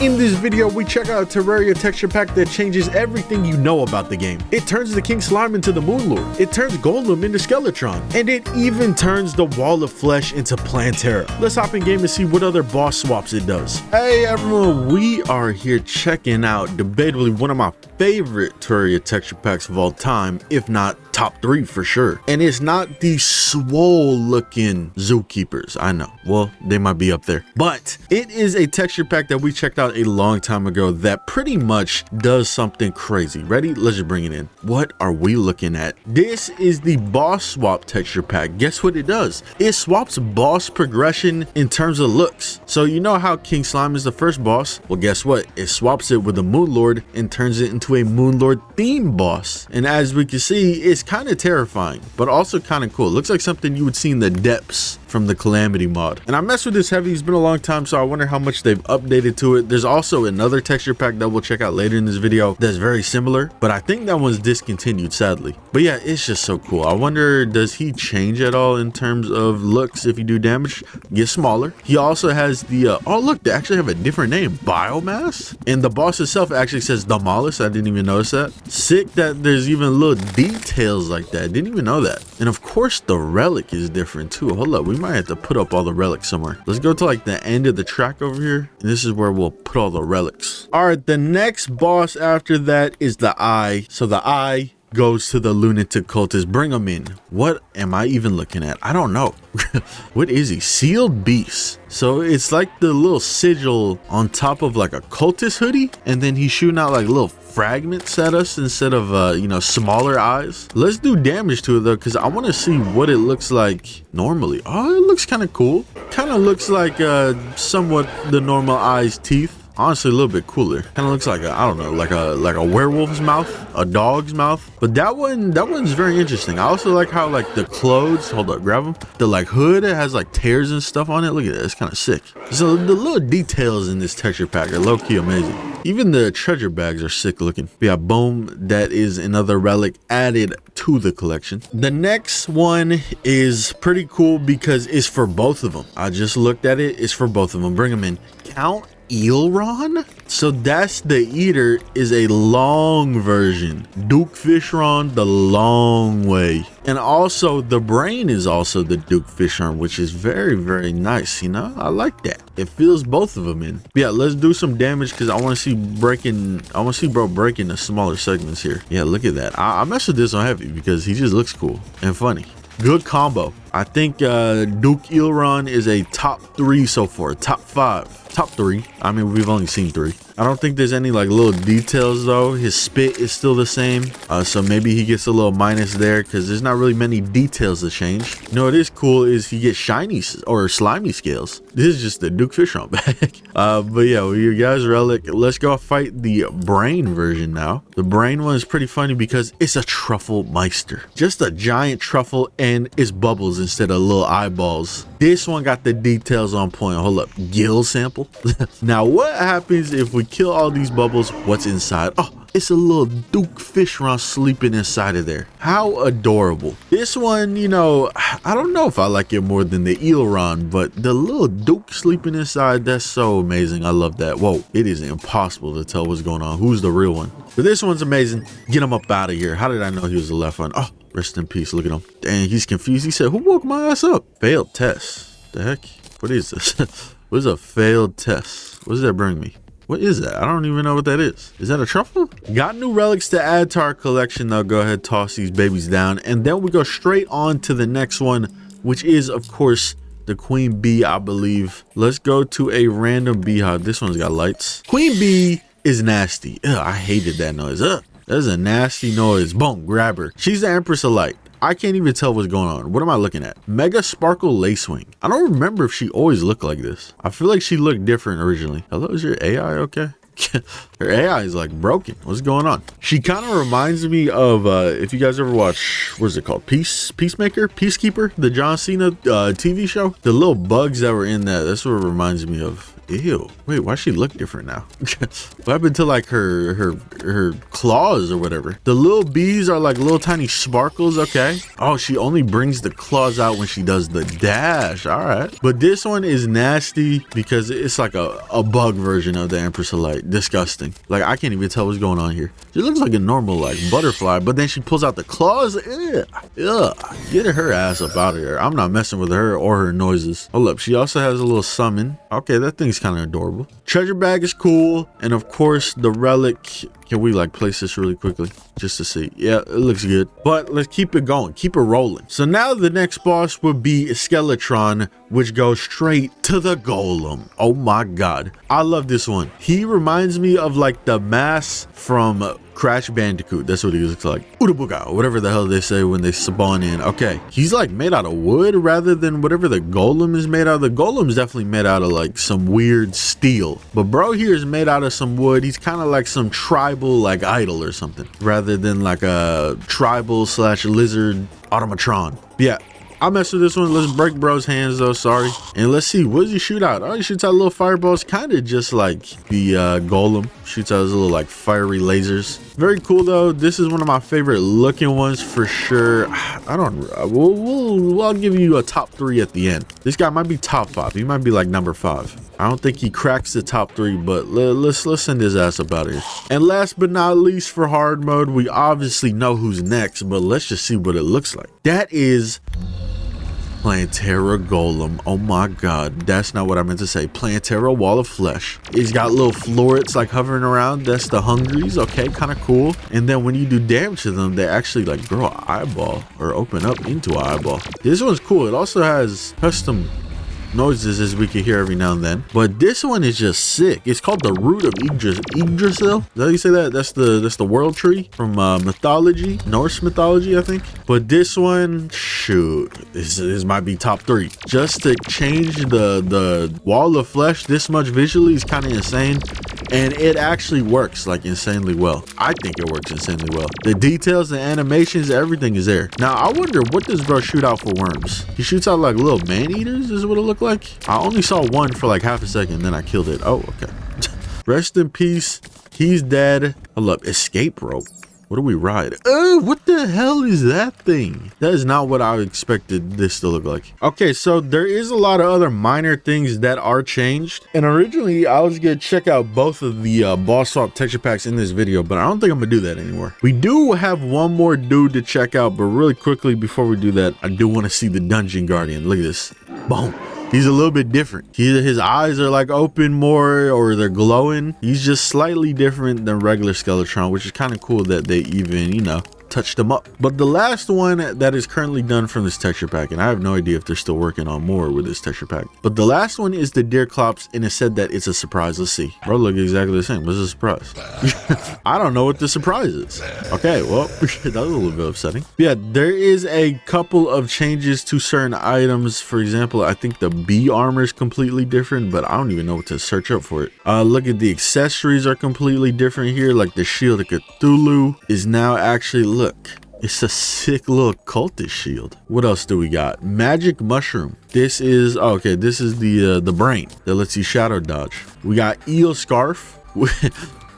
In this video, we check out a Terraria texture pack that changes everything you know about the game. It turns the King Slime into the Moon Lord. It turns Golem into Skeletron. And it even turns the Wall of Flesh into Plantera. Let's hop in game and see what other boss swaps it does. Hey everyone, we are here checking out debatably one of my favorite Terraria texture packs of all time, if not top 3 for sure. And it's not the swole looking zookeepers. I know, well, they might be up there, but it is a texture pack that we checked out a long time ago that pretty much does something crazy. Ready? Let's just bring it in. What are we looking at? This is the boss swap texture pack. Guess what it does? It swaps boss progression in terms of looks. So you know how King Slime is the first boss? Well, guess what? It swaps it with the Moon Lord and turns it into a Moon Lord themed boss. And as we can see, it's kind of terrifying, but also kind of cool. It looks like something you would see in the depths from the Calamity mod. And I messed with this heavy. It's been a long time, so I wonder how much they've updated to it. There's also another texture pack that we'll check out later in this video that's very similar, but I think that one's discontinued, sadly. But yeah, it's just so cool. I wonder, does he change at all in terms of looks if you do damage? Get smaller. He also has the oh look, they actually have a different name, Biomass, and the boss itself actually says Demolish. I didn't even notice that. Sick that there's even little details like that. Didn't even know that. And of course the relic is different too. Hold up, we might have to put up all the relics somewhere. Let's go to like the end of the track over here, and this is where we'll put all the relics. All right, the next boss after that is the Eye. So the Eye goes to the lunatic cultist. Bring them in. What am I even looking at? I don't know. What is he? Sealed Beast. So it's like the little sigil on top of like a cultist hoodie, and then he's shooting out like little fragments at us instead of you know, smaller eyes. Let's do damage to it though, because I want to see what it looks like normally. Oh, it looks kind of cool. Kind of looks like somewhat the normal Eye's teeth. Honestly, a little bit cooler. Kind of looks like a, I don't know, like a werewolf's mouth, a dog's mouth. But that one's very interesting. I also like how like the clothes, hold up, grab them. The like hood, it has like tears and stuff on it. Look at that, it's kind of sick. So the little details in this texture pack are low-key amazing. Even the treasure bags are sick looking. Yeah, boom, that is another relic added to the collection. The next one is pretty cool because it's for both of them. I just looked at it, it's for both of them. Bring them in. Count Eelron. So that's the Eater is a long version. Duke Fishron the long way. And also the brain is also the Duke Fishron, which is very, very nice. You know, I like that. It fills both of them in. Yeah, let's do some damage because I want to see bro breaking the smaller segments here. Yeah, look at that. I mess with this on heavy because he just looks cool and funny. Good combo. I think Duke Eelron is a top 3 so far. Top 5. Top 3. I mean, we've only seen 3. I don't think there's any like little details though. His spit is still the same. So maybe he gets a little minus there because there's not really many details to change. You know what is cool is he gets shiny or slimy scales. This is just the Duke Fishron bag. But yeah, with your guys' relic, let's go fight the brain version now. The brain one is pretty funny because it's a truffle meister. Just a giant truffle and it's bubbles instead of little eyeballs. This one got the details on point. Hold up, gill sample. Now what happens if we kill all these bubbles? What's inside? Oh, it's a little Duke Fishron sleeping inside of there. How adorable. This one, you know, I don't know if I like it more than the Eelron, but the little Duke sleeping inside, that's so amazing. I love that. Whoa, it is impossible to tell what's going on. Who's the real one? But this one's amazing. Get him up out of here. How did I know he was the left one? Oh, rest in peace. Look at him. Dang, he's confused. He said, who woke my ass up? Failed test. The heck? What is this? What is a failed test? What does that bring me? What is that? I don't even know what that is. Is that a truffle? Got new relics to add to our collection though. Go ahead, toss these babies down. And then we go straight on to the next one, which is of course the Queen Bee, I believe. Let's go to a random beehive. This one's got lights. Queen Bee is nasty. Ugh, I hated that noise. Ugh, that's a nasty noise. Boom, grab her. She's the Empress of Light. I can't even tell what's going on. What am I looking at? Mega Sparkle Lacewing. I don't remember if she always looked like this. I feel like she looked different originally. Hello, is your AI okay? Her AI is like broken. What's going on? She kind of reminds me of if you guys ever watch, what is it called? Peacekeeper, the John Cena TV show. The little bugs that were in that, that's what it reminds me of. Ew. Wait, why she look different now? What happened to like her claws or whatever? The little bees are like little tiny sparkles. Okay. Oh, she only brings the claws out when she does the dash. All right. But this one is nasty because it's like a bug version of the Empress of Light. Disgusting. Like I can't even tell what's going on here. She looks like a normal like butterfly, but then she pulls out the claws. Ugh. Ugh. Get her ass up out of here. I'm not messing with her or her noises. Hold up. She also has a little summon. Okay, that thing's kind of adorable. Treasure bag is cool, and of course the relic. Can we like place this really quickly just to see? Yeah, it looks good, but let's keep it going, keep it rolling. So now the next boss would be Skeletron, which goes straight to the golem. Oh my god, I love this one. He reminds me of like the mass from Crash Bandicoot. That's what he looks like. Utabuga, whatever the hell they say when they spawn in. Okay, he's like made out of wood rather than whatever the golem is made out of. The golem's definitely made out of like some weird steel, but bro here is made out of some wood. He's kind of like some tribal like idol or something rather than like a tribal slash lizard automatron. Yeah, I messed with this one. Let's break bro's hands though, sorry. And let's see, what does he shoot out? Oh, he shoots out little fireballs, kind of just like the golem. Shoots out his little like fiery lasers. Very cool though. This is one of my favorite looking ones for sure. I don't, I'll give you a top 3 at the end. This guy might be top 5. He might be like number 5. I don't think he cracks the top 3, but let's send his ass up out of here. And last but not least for hard mode, we obviously know who's next, but let's just see what it looks like. That is Plantera Golem. Oh my god, that's not what I meant to say. Plantera Wall of Flesh. He's got little florets like hovering around. That's the hungries. Okay, kind of cool. And then when you do damage to them, they actually like grow an eyeball or open up into an eyeball. This one's cool. It also has custom noises as we can hear every now and then, but this one is just sick. It's called the root of Yggdrasil. Is that how you say that? That's the world tree from mythology, Norse mythology, I think. But this one, shoot, this might be top 3. Just to change the wall of flesh this much visually is kind of insane, and it actually works like insanely well. I think it works insanely well. The details, the animations, everything is there. Now I wonder, what does bro shoot out for worms? He shoots out like little man-eaters is what it looks like. I only saw one for like half a second, then I killed it. Oh, okay. Rest in peace. He's dead. Hold up. Escape rope. What do we ride? What the hell is that thing? That is not what I expected this to look like. Okay, so there is a lot of other minor things that are changed. And originally, I was gonna check out both of the boss swap texture packs in this video, but I don't think I'm gonna do that anymore. We do have one more dude to check out, but really quickly before we do that, I do want to see the Dungeon Guardian. Look at this. Boom. He's a little bit different. His eyes are like open more, or they're glowing. He's just slightly different than regular Skeletron, which is kind of cool that they even, you know, touched them up. But the last one that is currently done from this texture pack, and I have no idea if they're still working on more with this texture pack, but the last one is the Deer Clops, and it said that it's a surprise. Let's see. Bro, look exactly the same. What's the surprise? I don't know what the surprise is. Okay, well, that was a little bit upsetting. Yeah, there is a couple of changes to certain items. For example, I think the bee armor is completely different, but I don't even know what to search up for it. Look at the accessories are completely different here. Like the Shield of Cthulhu is now actually, look, it's a sick little cultist shield. What else do we got? Magic mushroom. This is, oh, okay, this is the brain that lets you shadow dodge. We got eel scarf,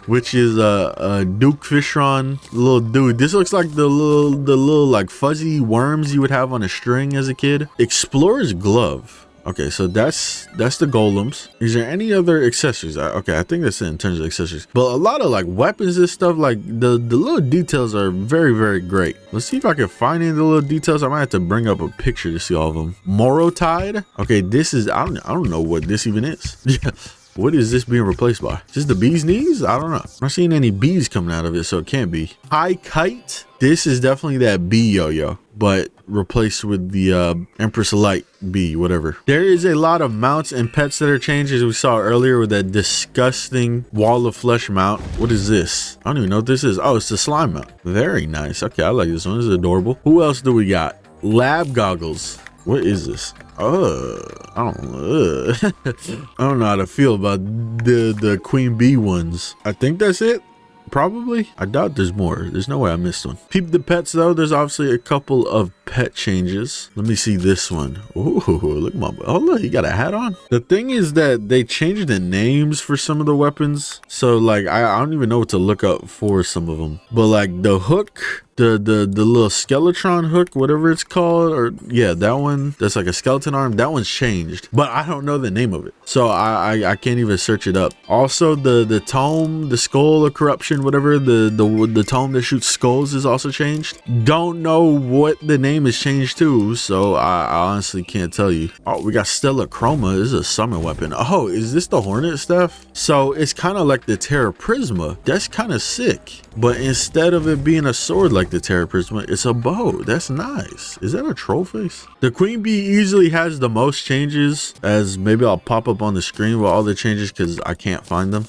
which is a Duke Fishron little dude. This looks like the little like fuzzy worms you would have on a string as a kid. Explorer's glove. Okay, so that's the golems. Is there any other accessories? Okay, I think that's it in terms of accessories. But a lot of like weapons and stuff, like the little details are very, very great. Let's see if I can find any of the little details. I might have to bring up a picture to see all of them. Morotide. Okay, this is, I don't know what this even is. Yeah. What is this being replaced by? Is this the bee's knees? I don't know. I'm not seeing any bees coming out of it, so it can't be. High kite. This is definitely that bee yo-yo, but replaced with the Empress of Light bee, whatever. There is a lot of mounts and pets that are changed, as we saw earlier with that disgusting wall of flesh mount. What is this? I don't even know what this is. Oh, it's the slime mount. Very nice. Okay, I like this one. This is adorable. Who else do we got? Lab goggles. What is this? I don't know how to feel about the queen bee ones. I think that's it. Probably. I doubt there's more. There's no way I missed one. Peep the pets though. There's obviously a couple of pet changes. Let me see this one. Ooh, look, oh look, he got a hat on. The thing is that they changed the names for some of the weapons, so like I don't even know what to look up for some of them. But like the hook, the little Skeletron hook, whatever it's called, or yeah, that one that's like a skeleton arm, that one's changed, but I don't know the name of it, so I can't even search it up. Also the tome, the skull of corruption, whatever, the tome that shoots skulls is also changed. Don't know what the name is changed to, so I honestly can't tell you. Oh, we got Stella Chroma. This is a summon weapon. Oh, is this the Hornet staff? So it's kind of like the Terra Prisma. That's kind of sick, but instead of it being a sword like the Terra Prisma, it's a bow. That's nice. Is that a troll face? The Queen Bee easily has the most changes, as maybe I'll pop up on the screen with all the changes because I can't find them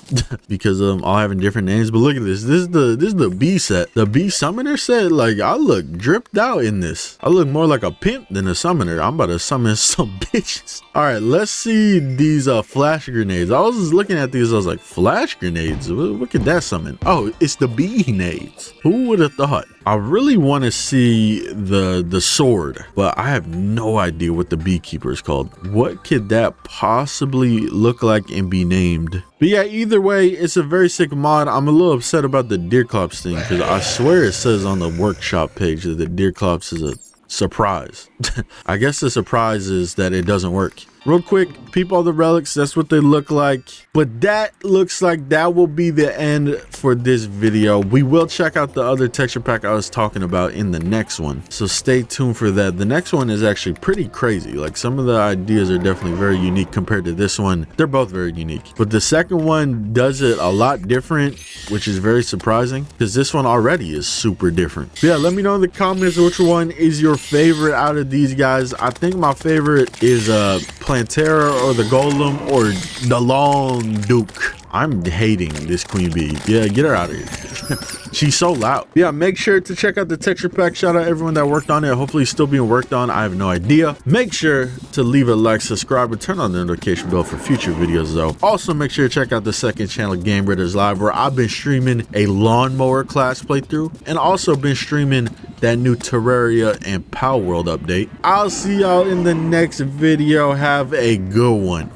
because of them all having different names. But look at this. This is the bee set. The bee summoner set. Like, I look dripped out in this. I look more like a pimp than a summoner. I'm about to summon some bitches. All right, let's see these flash grenades. I was just looking at these. I was like, flash grenades? What could that summon? Oh, it's the bee nades. Who would have thought? I really want to see the sword, but I have no idea what the beekeeper is called. What could that possibly look like and be named? But yeah, either way, it's a very sick mod. I'm a little upset about the Deerclops thing because I swear it says on the workshop page that the Deerclops is a surprise. I guess the surprise is that it doesn't work. Real quick, peep all the relics. That's what they look like. But that looks like that will be the end for this video. We will check out the other texture pack I was talking about in the next one, so stay tuned for that. The next one is actually pretty crazy. Like, some of the ideas are definitely very unique compared to this one. They're both very unique, but the second one does it a lot different, which is very surprising because this one already is super different. But yeah, let me know in the comments which one is your favorite out of these guys. I think my favorite is Plantera or the Golem or the Long Duke. I'm hating this Queen Bee. Yeah, get her out of here. She's so loud. Yeah, make sure to check out the texture pack. Shout out everyone that worked on it. Hopefully it's still being worked on. I have no idea. Make sure to leave a like, subscribe, and turn on the notification bell for future videos though. Also, make sure to check out the second channel, Game Raiders Live, where I've been streaming a lawnmower class playthrough and also been streaming that new Terraria and Power World update. I'll see y'all in the next video. Have a good one.